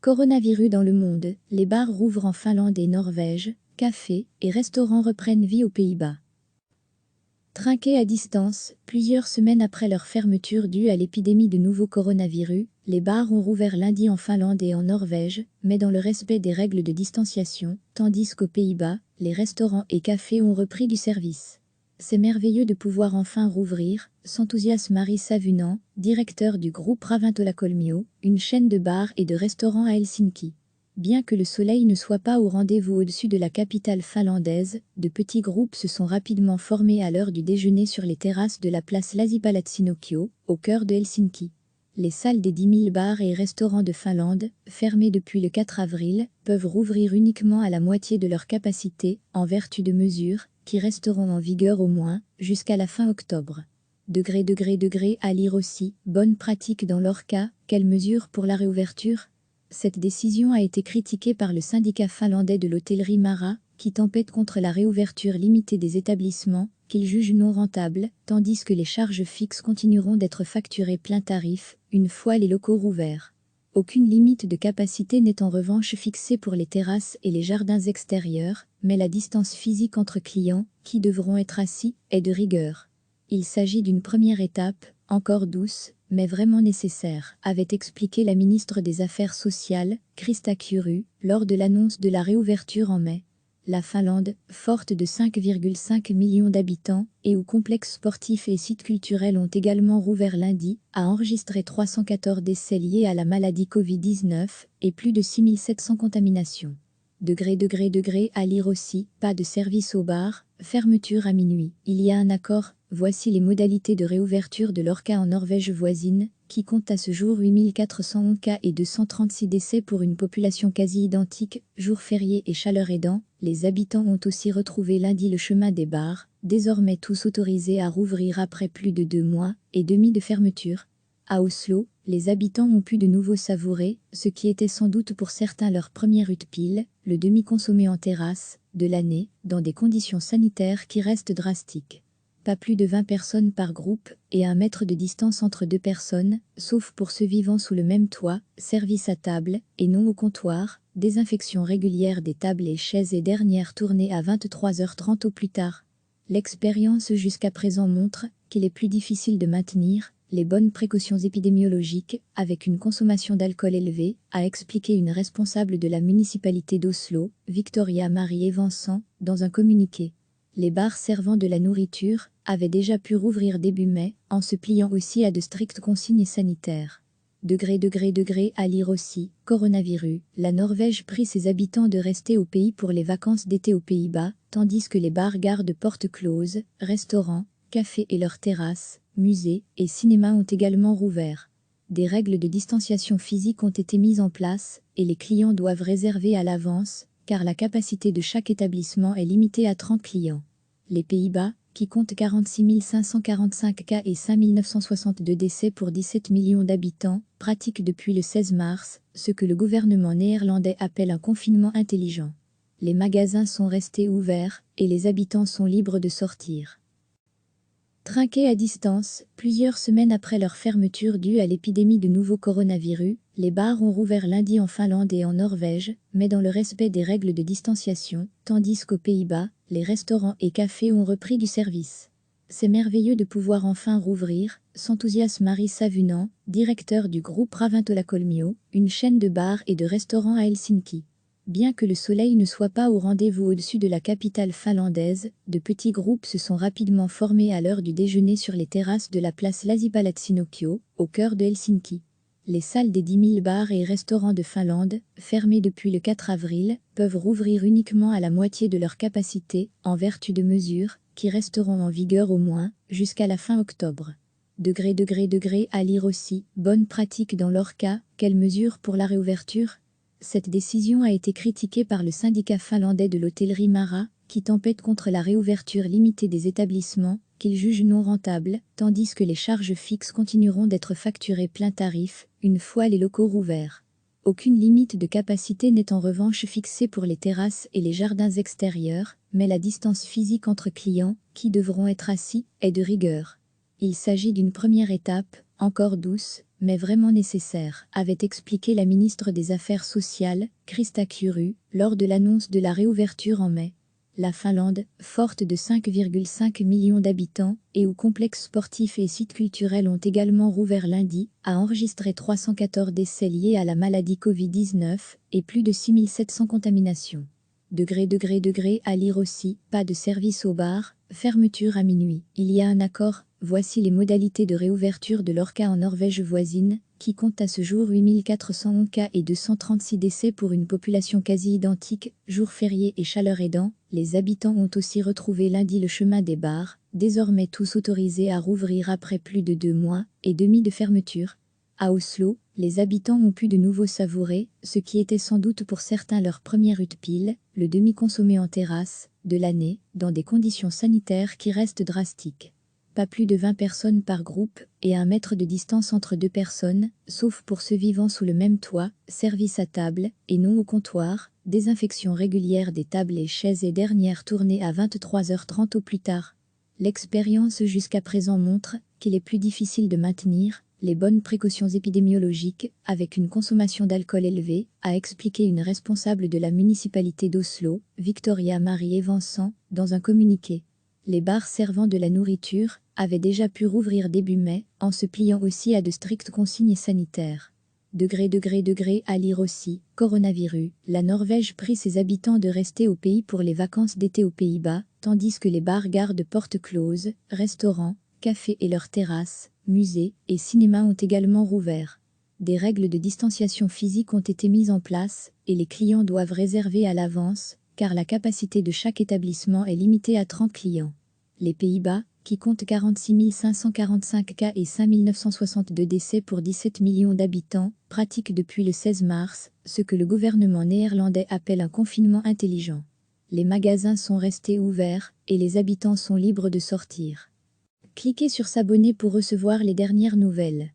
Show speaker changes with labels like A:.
A: Coronavirus dans le monde, les bars rouvrent en Finlande et Norvège, cafés et restaurants reprennent vie aux Pays-Bas. Trinqués à distance, plusieurs semaines après leur fermeture due à l'épidémie de nouveau coronavirus, les bars ont rouvert lundi en Finlande et en Norvège, mais dans le respect des règles de distanciation, tandis qu'aux Pays-Bas, les restaurants et cafés ont repris du service. C'est merveilleux de pouvoir enfin rouvrir, s'enthousiasme Marie Savunan, directeur du groupe Ravintolakolmio, une chaîne de bars et de restaurants à Helsinki. Bien que le soleil ne soit pas au rendez-vous au-dessus de la capitale finlandaise, de petits groupes se sont rapidement formés à l'heure du déjeuner sur les terrasses de la place Lasipalatssinokio, au cœur de Helsinki. Les salles des 10 000 bars et restaurants de Finlande, fermés depuis le 4 avril, peuvent rouvrir uniquement à la moitié de leur capacité, en vertu de mesures qui resteront en vigueur au moins jusqu'à la fin octobre. À lire aussi, bonne pratique dans leur cas, quelles mesures pour la réouverture ? Cette décision a été critiquée par le syndicat finlandais de l'hôtellerie Mara, qui tempête contre la réouverture limitée des établissements, qu'il juge non rentables, tandis que les charges fixes continueront d'être facturées plein tarif, une fois les locaux rouverts. Aucune limite de capacité n'est en revanche fixée pour les terrasses et les jardins extérieurs, mais la distance physique entre clients, qui devront être assis, est de rigueur. Il s'agit d'une première étape, encore douce, mais vraiment nécessaire, avait expliqué la ministre des Affaires sociales, Krista Kiuru, lors de l'annonce de la réouverture en mai. La Finlande, forte de 5,5 millions d'habitants, et où complexes sportifs et sites culturels ont également rouvert lundi, a enregistré 314 décès liés à la maladie Covid-19 et plus de 6 700 contaminations. À lire aussi, pas de service au bar, fermeture à minuit. Il y a un accord, voici les modalités de réouverture de leur cas en Norvège voisine, qui compte à ce jour 8 411 cas et 236 décès pour une population quasi identique, jours fériés et chaleur aidant. Les habitants ont aussi retrouvé lundi le chemin des bars, désormais tous autorisés à rouvrir après plus de 2 mois et demi de fermeture. À Oslo, les habitants ont pu de nouveau savourer, ce qui était sans doute pour certains leur première utpile, le demi-consommé en terrasse, de l'année, dans des conditions sanitaires qui restent drastiques. Pas plus de 20 personnes par groupe, et 1 mètre de distance entre 2 personnes, sauf pour ceux vivant sous le même toit, service à table, et non au comptoir, désinfection régulière des tables et chaises et dernière tournée à 23h30 au plus tard. L'expérience jusqu'à présent montre qu'il est plus difficile de maintenir les bonnes précautions épidémiologiques avec une consommation d'alcool élevée, a expliqué une responsable de la municipalité d'Oslo, Victoria Marie Evanson, dans un communiqué. Les bars servant de la nourriture avaient déjà pu rouvrir début mai, en se pliant aussi à de strictes consignes sanitaires. À lire aussi, coronavirus, la Norvège prie ses habitants de rester au pays pour les vacances d'été aux Pays-Bas, tandis que les bars gardent portes closes, restaurants, cafés et leurs terrasses, musées et cinémas ont également rouvert. Des règles de distanciation physique ont été mises en place, et les clients doivent réserver à l'avance, car la capacité de chaque établissement est limitée à 30 clients. Les Pays-Bas, qui comptent 46 545 cas et 5 962 décès pour 17 millions d'habitants, pratiquent depuis le 16 mars, ce que le gouvernement néerlandais appelle un confinement intelligent. Les magasins sont restés ouverts, et les habitants sont libres de sortir. Trinqués à distance, plusieurs semaines après leur fermeture due à l'épidémie de nouveau coronavirus, les bars ont rouvert lundi en Finlande et en Norvège, mais dans le respect des règles de distanciation, tandis qu'aux Pays-Bas, les restaurants et cafés ont repris du service. C'est merveilleux de pouvoir enfin rouvrir, s'enthousiasme Marie Savunan, directeur du groupe Ravintolakolmio, une chaîne de bars et de restaurants à Helsinki. Bien que le soleil ne soit pas au rendez-vous au-dessus de la capitale finlandaise, de petits groupes se sont rapidement formés à l'heure du déjeuner sur les terrasses de la place Lasipalatssinokio, au cœur de Helsinki. Les salles des 10 000 bars et restaurants de Finlande, fermés depuis le 4 avril, peuvent rouvrir uniquement à la moitié de leur capacité, en vertu de mesures qui resteront en vigueur au moins jusqu'à la fin octobre. À lire aussi, bonne pratique dans leur cas, quelles mesures pour la réouverture ? Cette décision a été critiquée par le syndicat finlandais de l'hôtellerie Mara, qui tempête contre la réouverture limitée des établissements, qu'il juge non rentables, tandis que les charges fixes continueront d'être facturées plein tarif, une fois les locaux rouverts. Aucune limite de capacité n'est en revanche fixée pour les terrasses et les jardins extérieurs, mais la distance physique entre clients, qui devront être assis, est de rigueur. Il s'agit d'une première étape, encore douce, mais vraiment nécessaire, avait expliqué la ministre des Affaires sociales, Krista Kiuru, lors de l'annonce de la réouverture en mai. La Finlande, forte de 5,5 millions d'habitants et où complexes sportifs et sites culturels ont également rouvert lundi, a enregistré 314 décès liés à la maladie Covid-19 et plus de 6700 contaminations. À lire aussi, pas de service au bar, fermeture à minuit. Il y a un accord, voici les modalités de réouverture de l'Orca en Norvège voisine, qui compte à ce jour 8411 cas et 236 décès pour une population quasi identique, jours fériés et chaleur aidant. Les habitants ont aussi retrouvé lundi le chemin des bars, désormais tous autorisés à rouvrir après plus de 2 mois et demi de fermeture. À Oslo, les habitants ont pu de nouveau savourer, ce qui était sans doute pour certains leur première utpile, le demi-consommé en terrasse, de l'année, dans des conditions sanitaires qui restent drastiques. Pas plus de 20 personnes par groupe, et 1 mètre de distance entre 2 personnes, sauf pour ceux vivant sous le même toit, service à table, et non au comptoir, désinfection régulière des tables et chaises et dernière tournée à 23h30 au plus tard. L'expérience jusqu'à présent montre qu'il est plus difficile de maintenir les bonnes précautions épidémiologiques avec une consommation d'alcool élevée, a expliqué une responsable de la municipalité d'Oslo, Victoria Marie Evanson, dans un communiqué. Les bars servant de la nourriture avaient déjà pu rouvrir début mai, en se pliant aussi à de strictes consignes sanitaires. À lire aussi, coronavirus, la Norvège prie ses habitants de rester au pays pour les vacances d'été aux Pays-Bas, tandis que les bars gardent portes closes, restaurants, cafés et leurs terrasses, musées et cinémas ont également rouvert. Des règles de distanciation physique ont été mises en place et les clients doivent réserver à l'avance, car la capacité de chaque établissement est limitée à 30 clients. Les Pays-Bas, qui comptent 46 545 cas et 5 962 décès pour 17 millions d'habitants, pratiquent depuis le 16 mars ce que le gouvernement néerlandais appelle un confinement intelligent. Les magasins sont restés ouverts et les habitants sont libres de sortir. Cliquez sur s'abonner pour recevoir les dernières nouvelles.